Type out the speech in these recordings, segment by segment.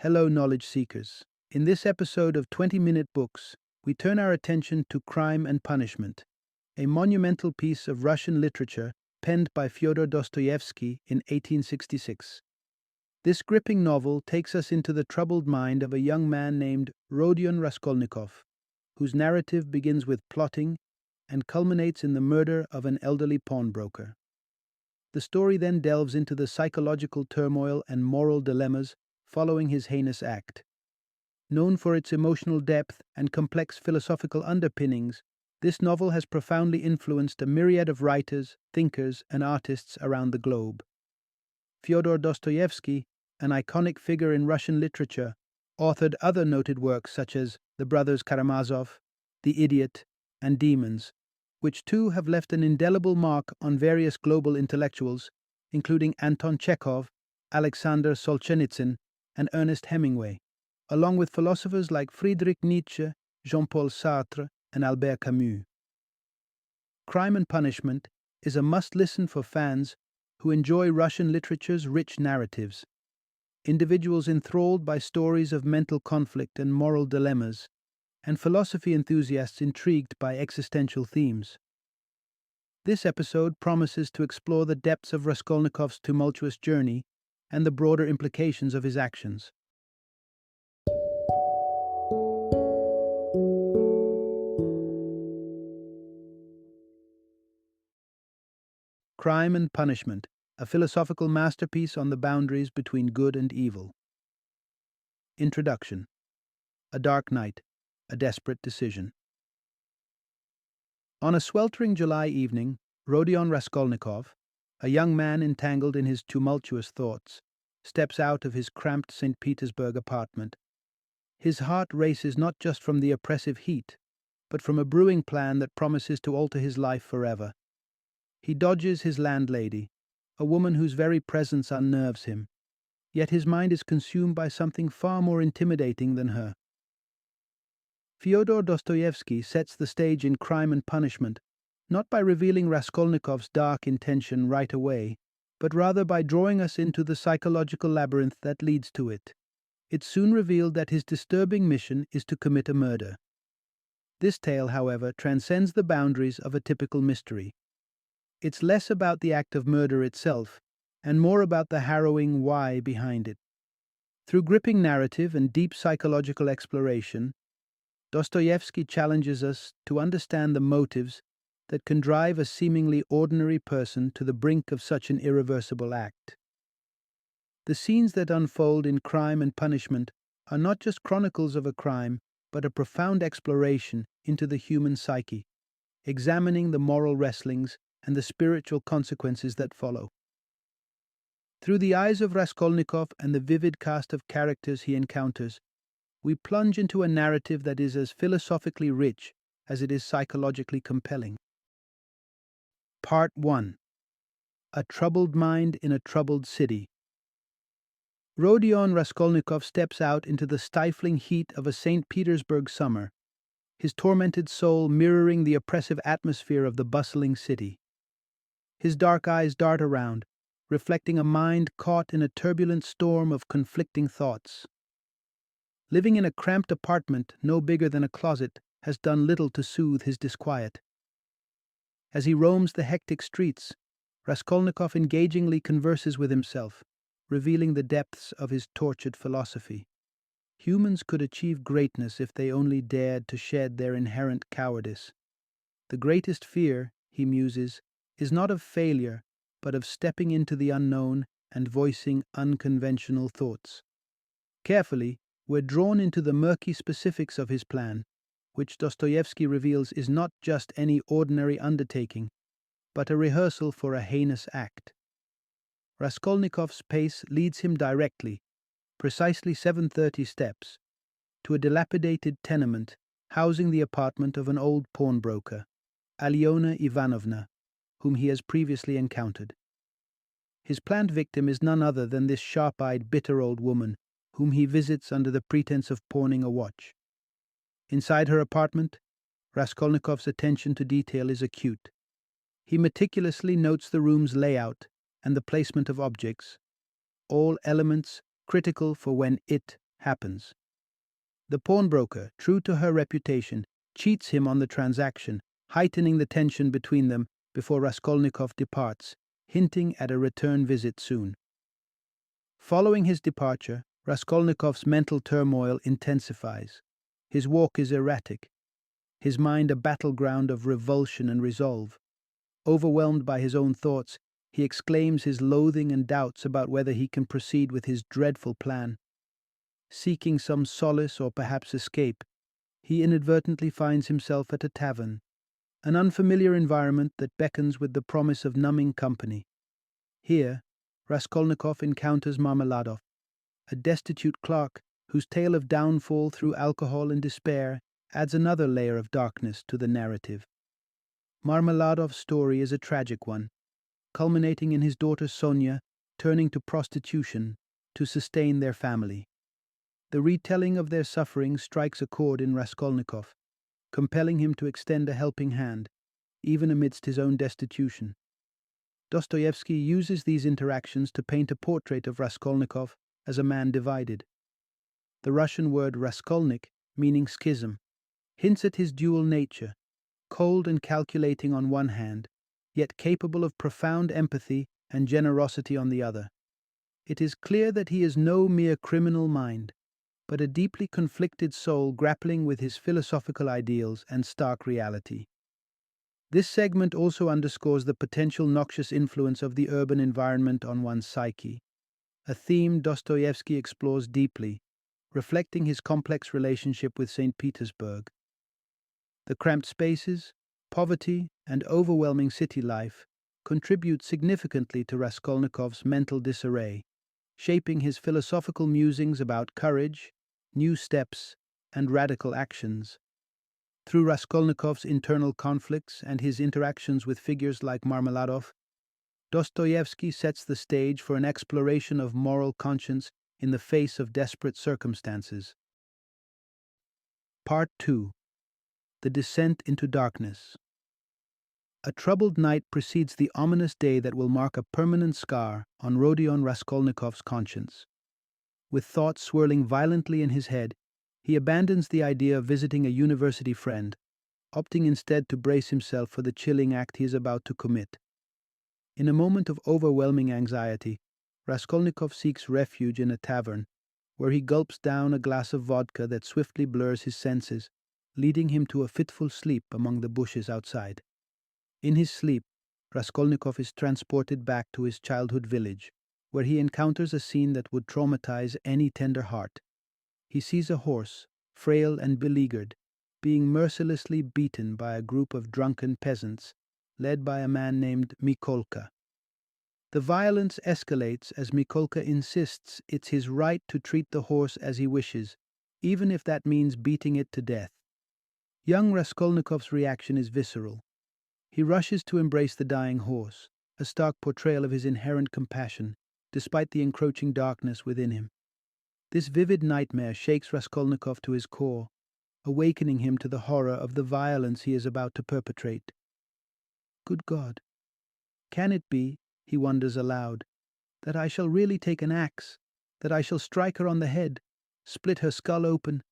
Hello, knowledge seekers. In this episode of 20-Minute Books, we turn our attention to Crime and Punishment, a monumental piece of Russian literature penned by Fyodor Dostoyevsky in 1866. This gripping novel takes us into the troubled mind of a young man named Rodion Raskolnikov, whose narrative begins with plotting and culminates in the murder of an elderly pawnbroker. The story then delves into the psychological turmoil and moral dilemmas following his heinous act. Known for its emotional depth and complex philosophical underpinnings, this novel has profoundly influenced a myriad of writers, thinkers, and artists around the globe. Fyodor Dostoyevsky, an iconic figure in Russian literature, authored other noted works such as The Brothers Karamazov, The Idiot, and Demons, which too have left an indelible mark on various global intellectuals, including Anton Chekhov, Alexander Solzhenitsyn, and Ernest Hemingway, along with philosophers like Friedrich Nietzsche, Jean-Paul Sartre, and Albert Camus. Crime and Punishment is a must-listen for fans who enjoy Russian literature's rich narratives. Individuals enthralled by stories of mental conflict and moral dilemmas, and philosophy enthusiasts intrigued by existential themes. This episode promises to explore the depths of Raskolnikov's tumultuous journey and the broader implications of his actions. Crime and Punishment, a philosophical masterpiece on the boundaries between good and evil. Introduction. A dark night, a desperate decision. On a sweltering July evening, Rodion Raskolnikov, a young man entangled in his tumultuous thoughts, steps out of his cramped St. Petersburg apartment. His heart races not just from the oppressive heat, but from a brewing plan that promises to alter his life forever. He dodges his landlady, a woman whose very presence unnerves him, yet his mind is consumed by something far more intimidating than her. Fyodor Dostoyevsky sets the stage in Crime and Punishment, not by revealing Raskolnikov's dark intention right away, but rather by drawing us into the psychological labyrinth that leads to it. It's soon revealed that his disturbing mission is to commit a murder. This tale, however, transcends the boundaries of a typical mystery. It's less about the act of murder itself, and more about the harrowing why behind it. Through gripping narrative and deep psychological exploration, Dostoyevsky challenges us to understand the motives that can drive a seemingly ordinary person to the brink of such an irreversible act. The scenes that unfold in Crime and Punishment are not just chronicles of a crime, but a profound exploration into the human psyche, examining the moral wrestlings and the spiritual consequences that follow. Through the eyes of Raskolnikov and the vivid cast of characters he encounters, we plunge into a narrative that is as philosophically rich as it is psychologically compelling. Part 1. A Troubled Mind in a Troubled City. Rodion Raskolnikov steps out into the stifling heat of a St. Petersburg summer, his tormented soul mirroring the oppressive atmosphere of the bustling city. His dark eyes dart around, reflecting a mind caught in a turbulent storm of conflicting thoughts. Living in a cramped apartment no bigger than a closet has done little to soothe his disquiet. As he roams the hectic streets, Raskolnikov engagingly converses with himself, revealing the depths of his tortured philosophy. Humans could achieve greatness if they only dared to shed their inherent cowardice. The greatest fear, he muses, is not of failure, but of stepping into the unknown and voicing unconventional thoughts. Carefully, we're drawn into the murky specifics of his plan, which Dostoyevsky reveals is not just any ordinary undertaking, but a rehearsal for a heinous act. Raskolnikov's pace leads him directly, precisely 730 steps, to a dilapidated tenement housing the apartment of an old pawnbroker, Alyona Ivanovna, whom he has previously encountered. His planned victim is none other than this sharp-eyed, bitter old woman, whom he visits under the pretense of pawning a watch. Inside her apartment, Raskolnikov's attention to detail is acute. He meticulously notes the room's layout and the placement of objects, all elements critical for when it happens. The pawnbroker, true to her reputation, cheats him on the transaction, heightening the tension between them before Raskolnikov departs, hinting at a return visit soon. Following his departure, Raskolnikov's mental turmoil intensifies. His walk is erratic, his mind a battleground of revulsion and resolve. Overwhelmed by his own thoughts, he exclaims his loathing and doubts about whether he can proceed with his dreadful plan. Seeking some solace or perhaps escape, he inadvertently finds himself at a tavern, an unfamiliar environment that beckons with the promise of numbing company. Here, Raskolnikov encounters Marmeladov, a destitute clerk whose tale of downfall through alcohol and despair adds another layer of darkness to the narrative. Marmeladov's story is a tragic one, culminating in his daughter Sonia turning to prostitution to sustain their family. The retelling of their suffering strikes a chord in Raskolnikov, compelling him to extend a helping hand, even amidst his own destitution. Dostoyevsky uses these interactions to paint a portrait of Raskolnikov as a man divided. The Russian word raskolnik, meaning schism, hints at his dual nature, cold and calculating on one hand, yet capable of profound empathy and generosity on the other. It is clear that he is no mere criminal mind, but a deeply conflicted soul grappling with his philosophical ideals and stark reality. This segment also underscores the potential noxious influence of the urban environment on one's psyche, a theme Dostoyevsky explores deeply, reflecting his complex relationship with St. Petersburg. The cramped spaces, poverty, and overwhelming city life contribute significantly to Raskolnikov's mental disarray, shaping his philosophical musings about courage, new steps, and radical actions. Through Raskolnikov's internal conflicts and his interactions with figures like Marmeladov, Dostoyevsky sets the stage for an exploration of moral conscience in the face of desperate circumstances. Part 2. The Descent into Darkness. A troubled night precedes the ominous day that will mark a permanent scar on Rodion Raskolnikov's conscience. With thoughts swirling violently in his head, he abandons the idea of visiting a university friend, opting instead to brace himself for the chilling act he is about to commit. In a moment of overwhelming anxiety, Raskolnikov seeks refuge in a tavern, where he gulps down a glass of vodka that swiftly blurs his senses, leading him to a fitful sleep among the bushes outside. In his sleep, Raskolnikov is transported back to his childhood village, where he encounters a scene that would traumatize any tender heart. He sees a horse, frail and beleaguered, being mercilessly beaten by a group of drunken peasants, led by a man named Mikolka. The violence escalates as Mikolka insists it's his right to treat the horse as he wishes, even if that means beating it to death. Young Raskolnikov's reaction is visceral. He rushes to embrace the dying horse, a stark portrayal of his inherent compassion, despite the encroaching darkness within him. This vivid nightmare shakes Raskolnikov to his core, awakening him to the horror of the violence he is about to perpetrate. Good God! Can it be, he wonders aloud, that I shall really take an axe, that I shall strike her on the head, split her skull open?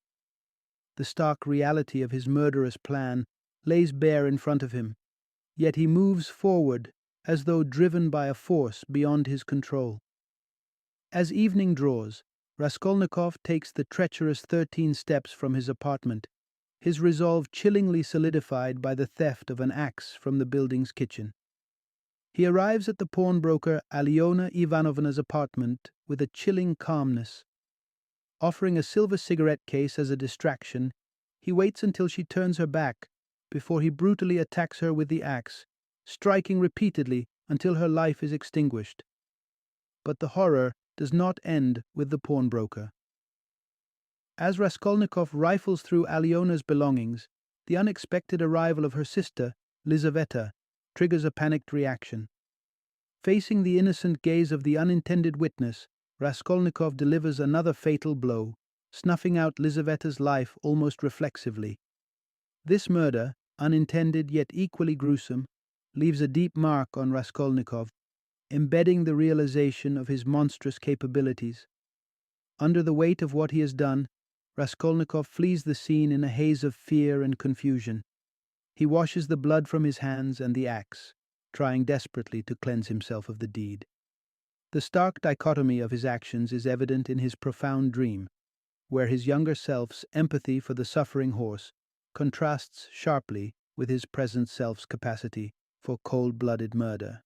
The stark reality of his murderous plan lays bare in front of him, yet he moves forward as though driven by a force beyond his control. As evening draws, Raskolnikov takes the treacherous 13 steps from his apartment, his resolve chillingly solidified by the theft of an axe from the building's kitchen. He arrives at the pawnbroker Alyona Ivanovna's apartment with a chilling calmness. Offering a silver cigarette case as a distraction, he waits until she turns her back before he brutally attacks her with the axe, striking repeatedly until her life is extinguished. But the horror does not end with the pawnbroker. As Raskolnikov rifles through Alyona's belongings, the unexpected arrival of her sister, Lizaveta, triggers a panicked reaction. Facing the innocent gaze of the unintended witness, Raskolnikov delivers another fatal blow, snuffing out Lizaveta's life almost reflexively. This murder, unintended yet equally gruesome, leaves a deep mark on Raskolnikov, embedding the realization of his monstrous capabilities. Under the weight of what he has done, Raskolnikov flees the scene in a haze of fear and confusion. He washes the blood from his hands and the axe, trying desperately to cleanse himself of the deed. The stark dichotomy of his actions is evident in his profound dream, where his younger self's empathy for the suffering horse contrasts sharply with his present self's capacity for cold-blooded murder.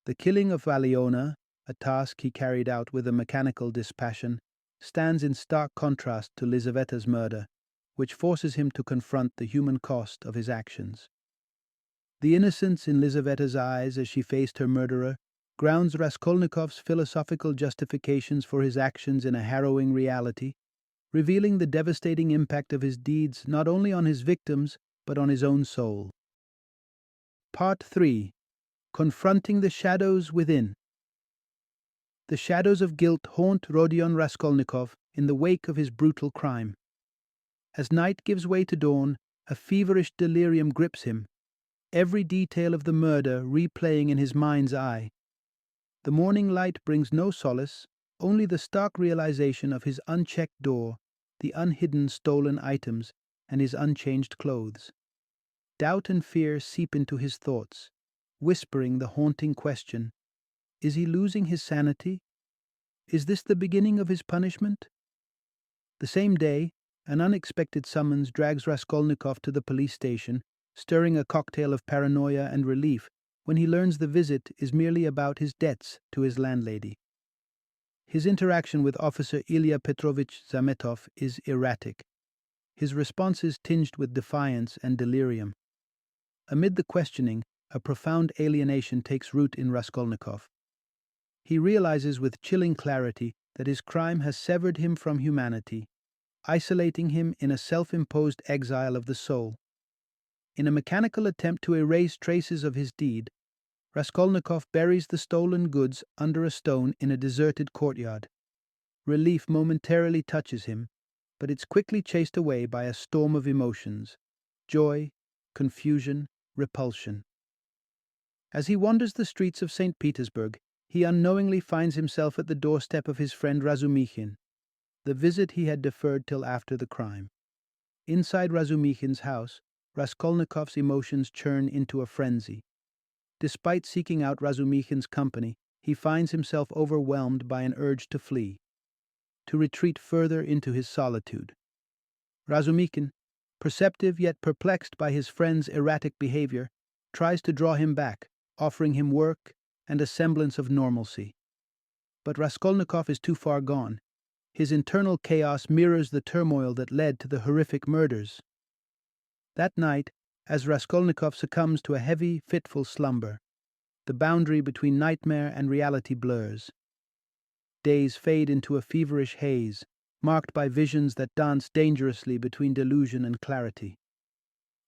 The killing of Valiona, a task he carried out with a mechanical dispassion, stands in stark contrast to Lizaveta's murder, which forces him to confront the human cost of his actions. The innocence in Lizaveta's eyes as she faced her murderer grounds Raskolnikov's philosophical justifications for his actions in a harrowing reality, revealing the devastating impact of his deeds not only on his victims but on his own soul. Part 3. Confronting the Shadows Within. The shadows of guilt haunt Rodion Raskolnikov in the wake of his brutal crime. As night gives way to dawn, a feverish delirium grips him, every detail of the murder replaying in his mind's eye. The morning light brings no solace, only the stark realization of his unchecked door, the unhidden stolen items, and his unchanged clothes. Doubt and fear seep into his thoughts, whispering the haunting question: is he losing his sanity? Is this the beginning of his punishment? The same day, an unexpected summons drags Raskolnikov to the police station, stirring a cocktail of paranoia and relief when he learns the visit is merely about his debts to his landlady. His interaction with Officer Ilya Petrovich Zametov is erratic, his responses tinged with defiance and delirium. Amid the questioning, a profound alienation takes root in Raskolnikov. He realizes with chilling clarity that his crime has severed him from humanity, isolating him in a self-imposed exile of the soul. In a mechanical attempt to erase traces of his deed, Raskolnikov buries the stolen goods under a stone in a deserted courtyard. Relief momentarily touches him, but it's quickly chased away by a storm of emotions: joy, confusion, repulsion. As he wanders the streets of St. Petersburg, he unknowingly finds himself at the doorstep of his friend Razumikhin, the visit he had deferred till after the crime. Inside Razumikhin's house, Raskolnikov's emotions churn into a frenzy. Despite seeking out Razumikhin's company, he finds himself overwhelmed by an urge to flee, to retreat further into his solitude. Razumikhin, perceptive yet perplexed by his friend's erratic behavior, tries to draw him back, offering him work and a semblance of normalcy. But Raskolnikov is too far gone. His internal chaos mirrors the turmoil that led to the horrific murders. That night, as Raskolnikov succumbs to a heavy, fitful slumber, the boundary between nightmare and reality blurs. Days fade into a feverish haze, marked by visions that dance dangerously between delusion and clarity.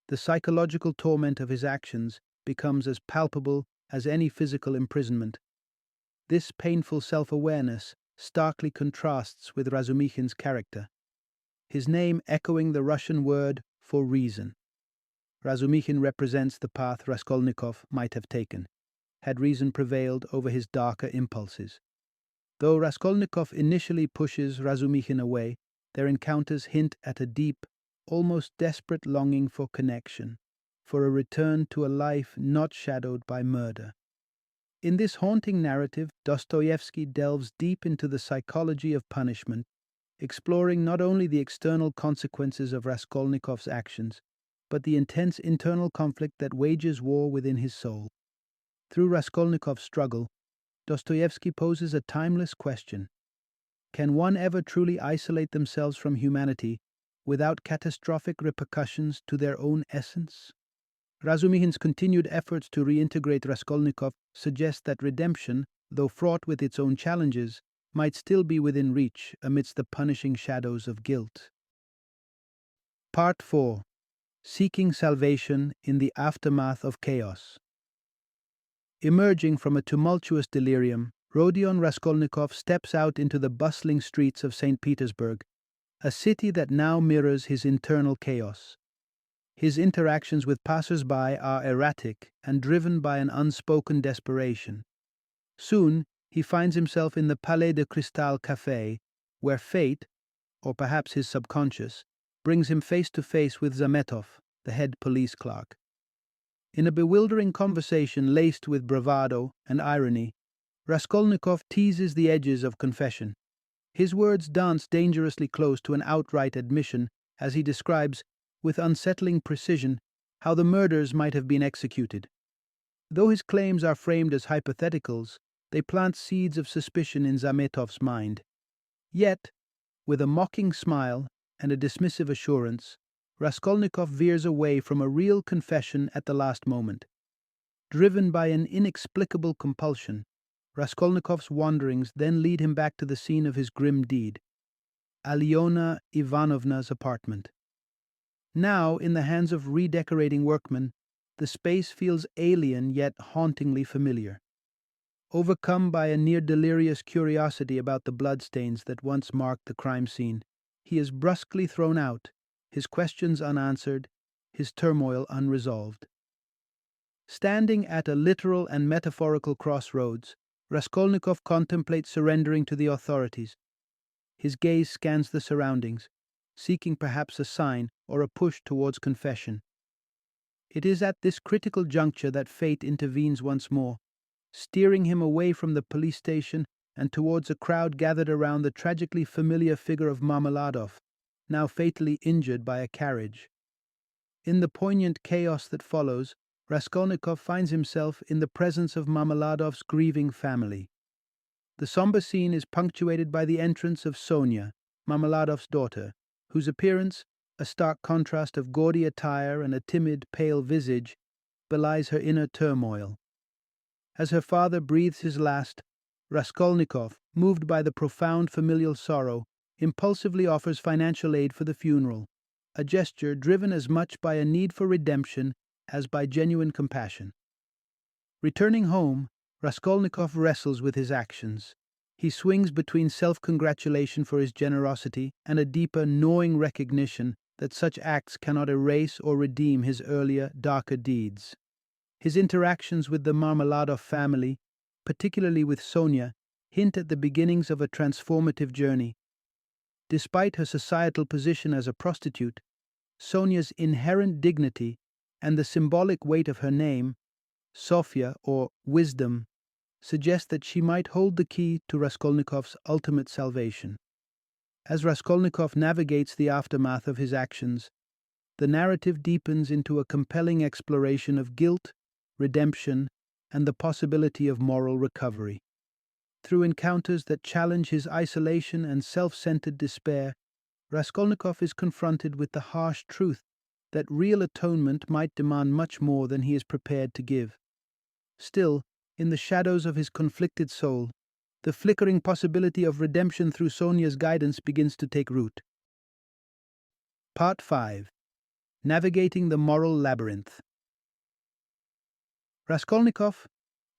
The psychological torment of his actions becomes as palpable as any physical imprisonment. This painful self-awareness starkly contrasts with Razumikhin's character, his name echoing the Russian word for reason. Razumikhin represents the path Raskolnikov might have taken, had reason prevailed over his darker impulses. Though Raskolnikov initially pushes Razumikhin away, their encounters hint at a deep, almost desperate longing for connection, for a return to a life not shadowed by murder. In this haunting narrative, Dostoyevsky delves deep into the psychology of punishment, exploring not only the external consequences of Raskolnikov's actions, but the intense internal conflict that wages war within his soul. Through Raskolnikov's struggle, Dostoyevsky poses a timeless question: can one ever truly isolate themselves from humanity without catastrophic repercussions to their own essence? Razumikhin's continued efforts to reintegrate Raskolnikov suggest that redemption, though fraught with its own challenges, might still be within reach amidst the punishing shadows of guilt. Part 4. Seeking Salvation in the Aftermath of Chaos. Emerging from a tumultuous delirium, Rodion Raskolnikov steps out into the bustling streets of St. Petersburg, a city that now mirrors his internal chaos. His interactions with passers-by are erratic and driven by an unspoken desperation. Soon, he finds himself in the Palais de Cristal Café, where fate, or perhaps his subconscious, brings him face to face with Zametov, the head police clerk. In a bewildering conversation laced with bravado and irony, Raskolnikov teases the edges of confession. His words dance dangerously close to an outright admission as he describes, with unsettling precision, how the murders might have been executed. Though his claims are framed as hypotheticals, they plant seeds of suspicion in Zametov's mind. Yet, with a mocking smile and a dismissive assurance, Raskolnikov veers away from a real confession at the last moment. Driven by an inexplicable compulsion, Raskolnikov's wanderings then lead him back to the scene of his grim deed, Alyona Ivanovna's apartment. Now, in the hands of redecorating workmen, the space feels alien yet hauntingly familiar. Overcome by a near-delirious curiosity about the bloodstains that once marked the crime scene, he is brusquely thrown out, his questions unanswered, his turmoil unresolved. Standing at a literal and metaphorical crossroads, Raskolnikov contemplates surrendering to the authorities. His gaze scans the surroundings, seeking perhaps a sign or a push towards confession. It is at this critical juncture that fate intervenes once more, steering him away from the police station and towards a crowd gathered around the tragically familiar figure of Marmeladov, now fatally injured by a carriage. In the poignant chaos that follows, Raskolnikov finds himself in the presence of Marmeladov's grieving family. The somber scene is punctuated by the entrance of Sonia, Marmeladov's daughter, whose appearance, a stark contrast of gaudy attire and a timid, pale visage, belies her inner turmoil. As her father breathes his last, Raskolnikov, moved by the profound familial sorrow, impulsively offers financial aid for the funeral, a gesture driven as much by a need for redemption as by genuine compassion. Returning home, Raskolnikov wrestles with his actions. He swings between self-congratulation for his generosity and a deeper, gnawing recognition that such acts cannot erase or redeem his earlier, darker deeds. His interactions with the Marmeladov family, particularly with Sonia, hint at the beginnings of a transformative journey. Despite her societal position as a prostitute, Sonia's inherent dignity and the symbolic weight of her name, Sofia or Wisdom, suggest that she might hold the key to Raskolnikov's ultimate salvation. As Raskolnikov navigates the aftermath of his actions, the narrative deepens into a compelling exploration of guilt, redemption, and the possibility of moral recovery. Through encounters that challenge his isolation and self-centered despair, Raskolnikov is confronted with the harsh truth that real atonement might demand much more than he is prepared to give. Still, in the shadows of his conflicted soul, the flickering possibility of redemption through Sonia's guidance begins to take root. Part 5. Navigating the Moral Labyrinth. Raskolnikov,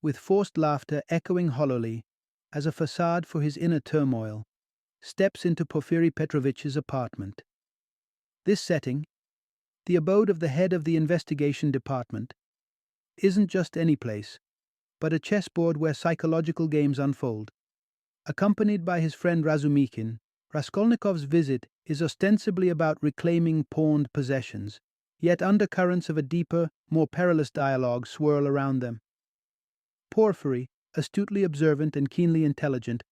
with forced laughter echoing hollowly as a facade for his inner turmoil, steps into Porfiry Petrovitch's apartment. This setting, the abode of the head of the investigation department, isn't just any place, but a chessboard where psychological games unfold. Accompanied by his friend Razumikin, Raskolnikov's visit is ostensibly about reclaiming pawned possessions, yet undercurrents of a deeper, more perilous dialogue swirl around them. Porfiry, astutely observant and keenly intelligent,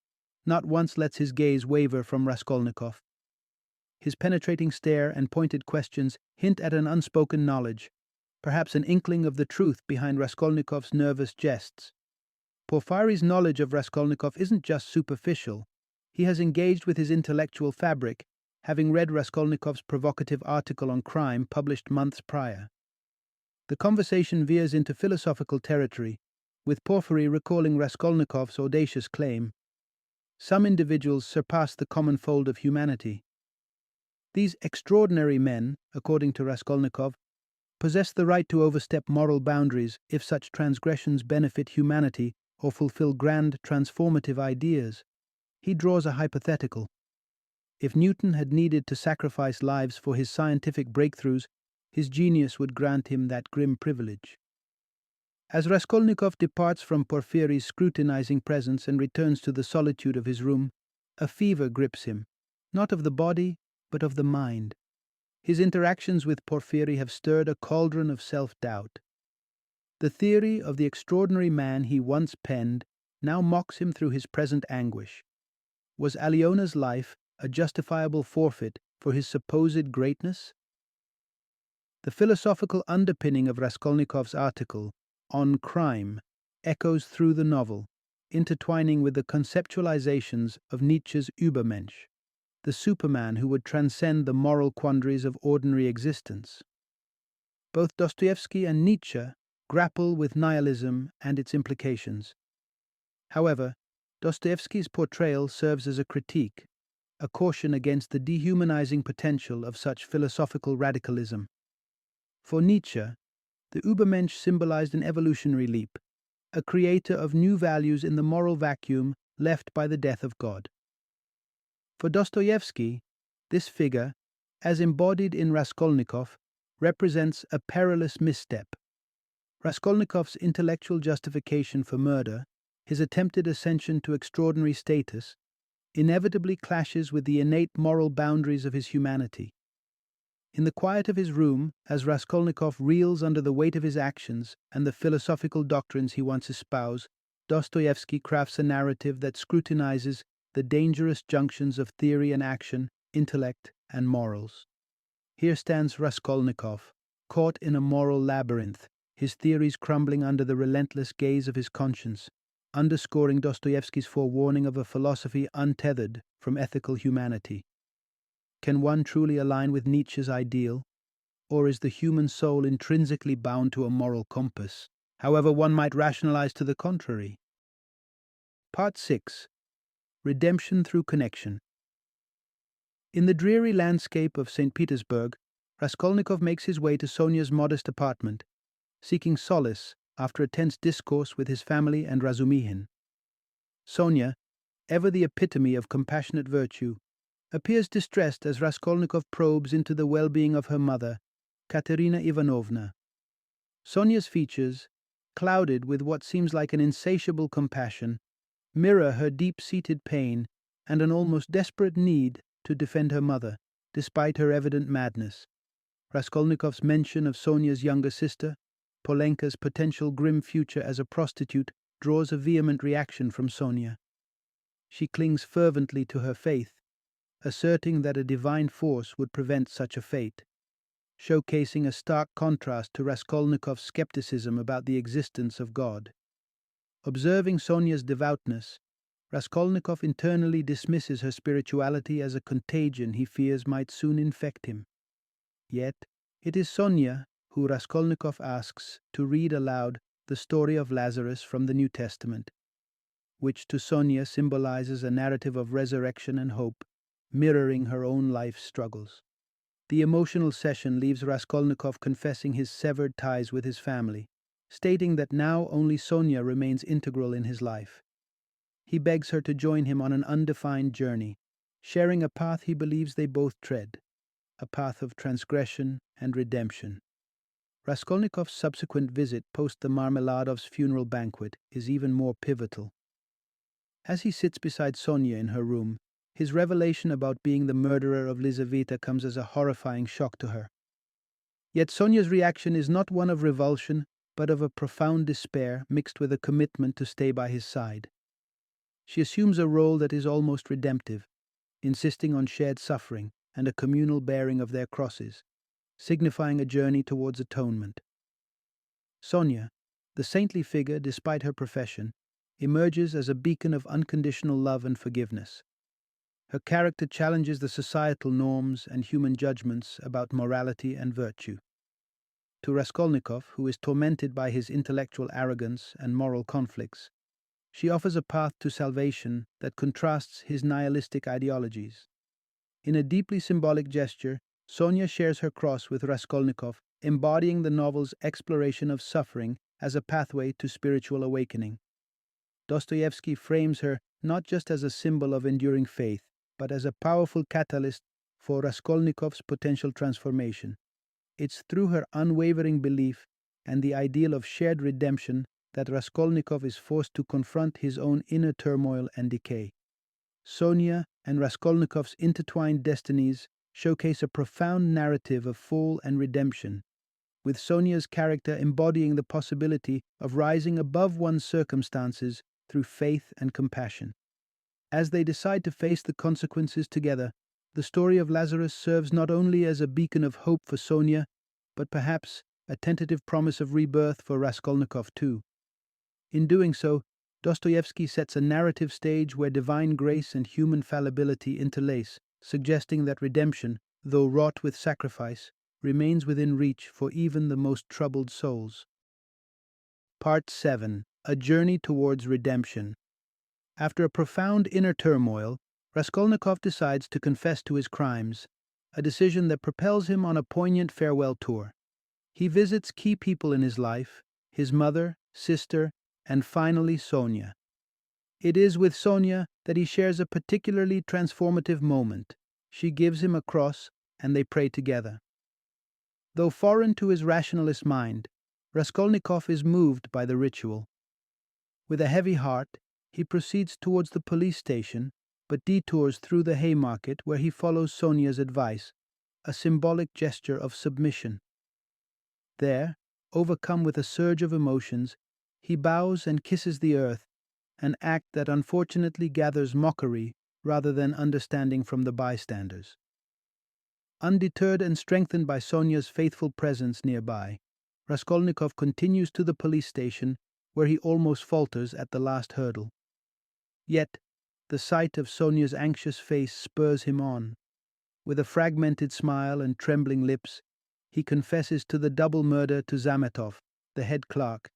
not once lets his gaze waver from Raskolnikov. His penetrating stare and pointed questions hint at an unspoken knowledge, perhaps an inkling of the truth behind Raskolnikov's nervous jests. Porfiry's knowledge of Raskolnikov isn't just superficial. He has engaged with his intellectual fabric, having read Raskolnikov's provocative article on crime published months prior. The conversation veers into philosophical territory, with Porfiry recalling Raskolnikov's audacious claim: some individuals surpass the common fold of humanity. These extraordinary men, according to Raskolnikov, possess the right to overstep moral boundaries if such transgressions benefit humanity or fulfill grand transformative ideas. He draws a hypothetical. If Newton had needed to sacrifice lives for his scientific breakthroughs, his genius would grant him that grim privilege. As Raskolnikov departs from Porfiry's scrutinizing presence and returns to the solitude of his room, A fever grips him, not of the body, but of the mind. His interactions with Porphyry have stirred a cauldron of self-doubt. The theory of the extraordinary man he once penned now mocks him through his present anguish. Was Aliona's life a justifiable forfeit for his supposed greatness? The philosophical underpinning of Raskolnikov's article, On Crime, echoes through the novel, intertwining with the conceptualizations of Nietzsche's Übermensch, the superman who would transcend the moral quandaries of ordinary existence. Both Dostoyevsky and Nietzsche grapple with nihilism and its implications. However, Dostoyevsky's portrayal serves as a critique, a caution against the dehumanizing potential of such philosophical radicalism. For Nietzsche, the Übermensch symbolized an evolutionary leap, a creator of new values in the moral vacuum left by the death of God. For Dostoyevsky, this figure, as embodied in Raskolnikov, represents a perilous misstep. Raskolnikov's intellectual justification for murder, his attempted ascension to extraordinary status, inevitably clashes with the innate moral boundaries of his humanity. In the quiet of his room, as Raskolnikov reels under the weight of his actions and the philosophical doctrines he once espoused, Dostoyevsky crafts a narrative that scrutinizes the dangerous junctions of theory and action, intellect and morals. Here stands Raskolnikov, caught in a moral labyrinth, his theories crumbling under the relentless gaze of his conscience, underscoring Dostoyevsky's forewarning of a philosophy untethered from ethical humanity. Can one truly align with Nietzsche's ideal, or is the human soul intrinsically bound to a moral compass, however one might rationalize to the contrary? Part 6. Redemption through Connection. In the dreary landscape of St. Petersburg, Raskolnikov makes his way to Sonia's modest apartment, seeking solace after a tense discourse with his family and Razumihin. Sonia, ever the epitome of compassionate virtue, appears distressed as Raskolnikov probes into the well-being of her mother, Katerina Ivanovna. Sonia's features, clouded with what seems like an insatiable compassion, mirror her deep-seated pain and an almost desperate need to defend her mother, despite her evident madness. Raskolnikov's mention of Sonia's younger sister, Polenka's potential grim future as a prostitute, draws a vehement reaction from Sonia. She clings fervently to her faith, asserting that a divine force would prevent such a fate, showcasing a stark contrast to Raskolnikov's skepticism about the existence of God. Observing Sonia's devoutness, Raskolnikov internally dismisses her spirituality as a contagion he fears might soon infect him. Yet, it is Sonia who Raskolnikov asks to read aloud the story of Lazarus from the New Testament, which to Sonia symbolizes a narrative of resurrection and hope, mirroring her own life's struggles. The emotional session leaves Raskolnikov confessing his severed ties with his family, stating that now only Sonia remains integral in his life. He begs her to join him on an undefined journey, sharing a path he believes they both tread, a path of transgression and redemption. Raskolnikov's subsequent visit post the Marmeladov's funeral banquet is even more pivotal. As he sits beside Sonia in her room, his revelation about being the murderer of Lizaveta comes as a horrifying shock to her. Yet Sonia's reaction is not one of revulsion, but of a profound despair mixed with a commitment to stay by his side. She assumes a role that is almost redemptive, insisting on shared suffering and a communal bearing of their crosses, signifying a journey towards atonement. Sonia, the saintly figure despite her profession, emerges as a beacon of unconditional love and forgiveness. Her character challenges the societal norms and human judgments about morality and virtue. To Raskolnikov, who is tormented by his intellectual arrogance and moral conflicts, she offers a path to salvation that contrasts his nihilistic ideologies. In a deeply symbolic gesture, Sonia shares her cross with Raskolnikov, embodying the novel's exploration of suffering as a pathway to spiritual awakening. Dostoyevsky frames her not just as a symbol of enduring faith, but as a powerful catalyst for Raskolnikov's potential transformation. It's through her unwavering belief and the ideal of shared redemption that Raskolnikov is forced to confront his own inner turmoil and decay. Sonia and Raskolnikov's intertwined destinies showcase a profound narrative of fall and redemption, with Sonia's character embodying the possibility of rising above one's circumstances through faith and compassion. As they decide to face the consequences together, the story of Lazarus serves not only as a beacon of hope for Sonia, but perhaps a tentative promise of rebirth for Raskolnikov too. In doing so, Dostoyevsky sets a narrative stage where divine grace and human fallibility interlace, suggesting that redemption, though wrought with sacrifice, remains within reach for even the most troubled souls. Part 7. A Journey Towards Redemption. After a profound inner turmoil, Raskolnikov decides to confess to his crimes, a decision that propels him on a poignant farewell tour. He visits key people in his life, his mother, sister, and finally Sonia. It is with Sonia that he shares a particularly transformative moment. She gives him a cross, and they pray together. Though foreign to his rationalist mind, Raskolnikov is moved by the ritual. With a heavy heart, he proceeds towards the police station, but detours through the Haymarket where he follows Sonia's advice, a symbolic gesture of submission. There, overcome with a surge of emotions, he bows and kisses the earth, an act that unfortunately gathers mockery rather than understanding from the bystanders. Undeterred and strengthened by Sonia's faithful presence nearby, Raskolnikov continues to the police station where he almost falters at the last hurdle. Yet, the sight of Sonia's anxious face spurs him on. With a fragmented smile and trembling lips, he confesses to the double murder to Zametov, the head clerk.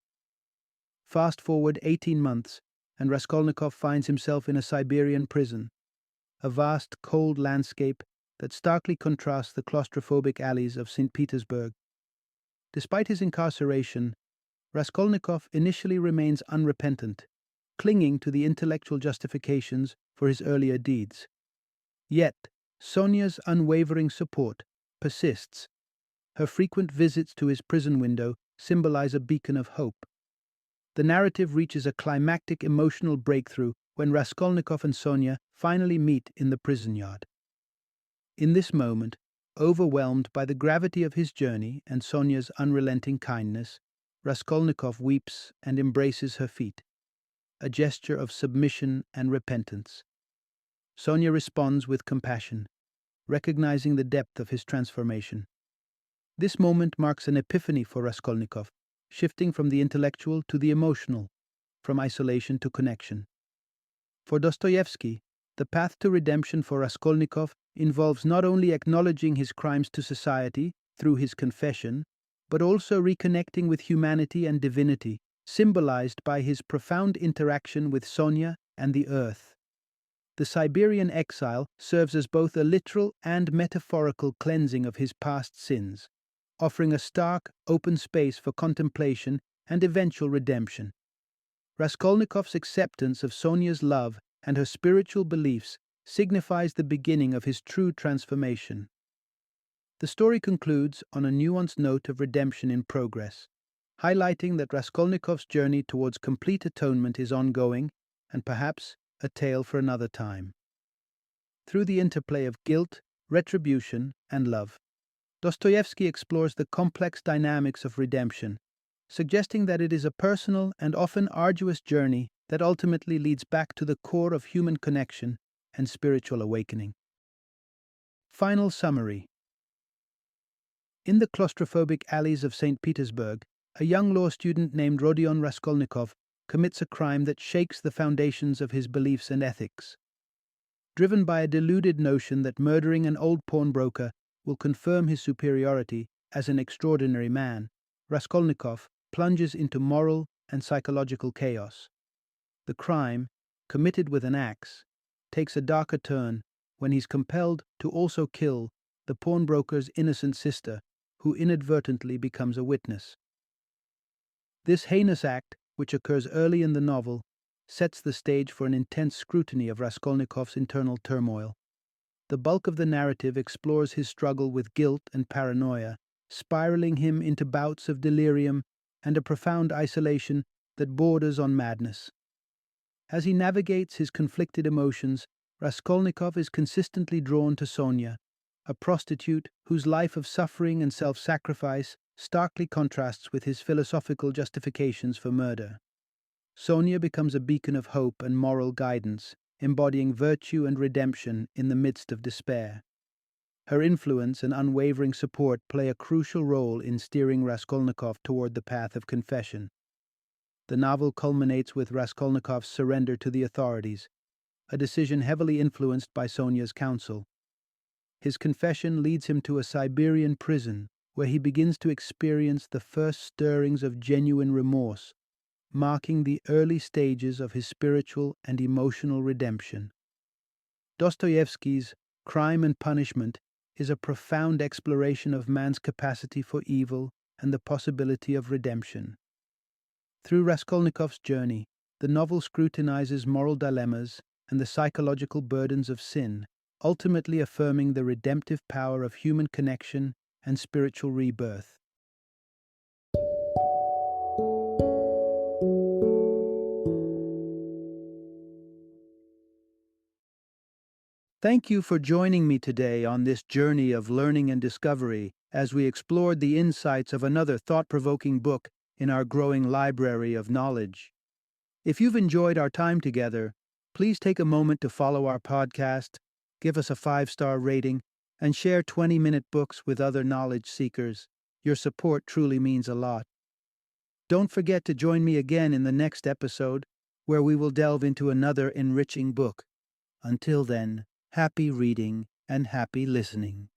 Fast forward 18 months, and Raskolnikov finds himself in a Siberian prison, a vast, cold landscape that starkly contrasts the claustrophobic alleys of St. Petersburg. Despite his incarceration, Raskolnikov initially remains unrepentant, clinging to the intellectual justifications for his earlier deeds. Yet, Sonia's unwavering support persists. Her frequent visits to his prison window symbolize a beacon of hope. The narrative reaches a climactic emotional breakthrough when Raskolnikov and Sonia finally meet in the prison yard. In this moment, overwhelmed by the gravity of his journey and Sonia's unrelenting kindness, Raskolnikov weeps and embraces her feet, a gesture of submission and repentance. Sonia responds with compassion, recognizing the depth of his transformation. This moment marks an epiphany for Raskolnikov, shifting from the intellectual to the emotional, from isolation to connection. For Dostoyevsky, the path to redemption for Raskolnikov involves not only acknowledging his crimes to society through his confession, but also reconnecting with humanity and divinity, symbolized by his profound interaction with Sonia and the earth. The Siberian exile serves as both a literal and metaphorical cleansing of his past sins, offering a stark, open space for contemplation and eventual redemption. Raskolnikov's acceptance of Sonia's love and her spiritual beliefs signifies the beginning of his true transformation. The story concludes on a nuanced note of redemption in progress, highlighting that Raskolnikov's journey towards complete atonement is ongoing and perhaps a tale for another time. Through the interplay of guilt, retribution, and love, Dostoyevsky explores the complex dynamics of redemption, suggesting that it is a personal and often arduous journey that ultimately leads back to the core of human connection and spiritual awakening. Final summary. In the claustrophobic alleys of St. Petersburg, a young law student named Rodion Raskolnikov commits a crime that shakes the foundations of his beliefs and ethics. Driven by a deluded notion that murdering an old pawnbroker will confirm his superiority as an extraordinary man, Raskolnikov plunges into moral and psychological chaos. The crime, committed with an axe, takes a darker turn when he's compelled to also kill the pawnbroker's innocent sister, who inadvertently becomes a witness. This heinous act, which occurs early in the novel, sets the stage for an intense scrutiny of Raskolnikov's internal turmoil. The bulk of the narrative explores his struggle with guilt and paranoia, spiraling him into bouts of delirium and a profound isolation that borders on madness. As he navigates his conflicted emotions, Raskolnikov is consistently drawn to Sonia, a prostitute whose life of suffering and self-sacrifice starkly contrasts with his philosophical justifications for murder. Sonia becomes a beacon of hope and moral guidance, embodying virtue and redemption in the midst of despair. Her influence and unwavering support play a crucial role in steering Raskolnikov toward the path of confession. The novel culminates with Raskolnikov's surrender to the authorities, a decision heavily influenced by Sonia's counsel. His confession leads him to a Siberian prison, where he begins to experience the first stirrings of genuine remorse, marking the early stages of his spiritual and emotional redemption. Dostoyevsky's Crime and Punishment is a profound exploration of man's capacity for evil and the possibility of redemption. Through Raskolnikov's journey, the novel scrutinizes moral dilemmas and the psychological burdens of sin, ultimately affirming the redemptive power of human connection and spiritual rebirth. Thank you for joining me today on this journey of learning and discovery as we explored the insights of another thought-provoking book in our growing library of knowledge. If you've enjoyed our time together, please take a moment to follow our podcast, give us a 5-star rating, and share 20-minute books with other knowledge seekers. Your support truly means a lot. Don't forget to join me again in the next episode, where we will delve into another enriching book. Until then, happy reading and happy listening.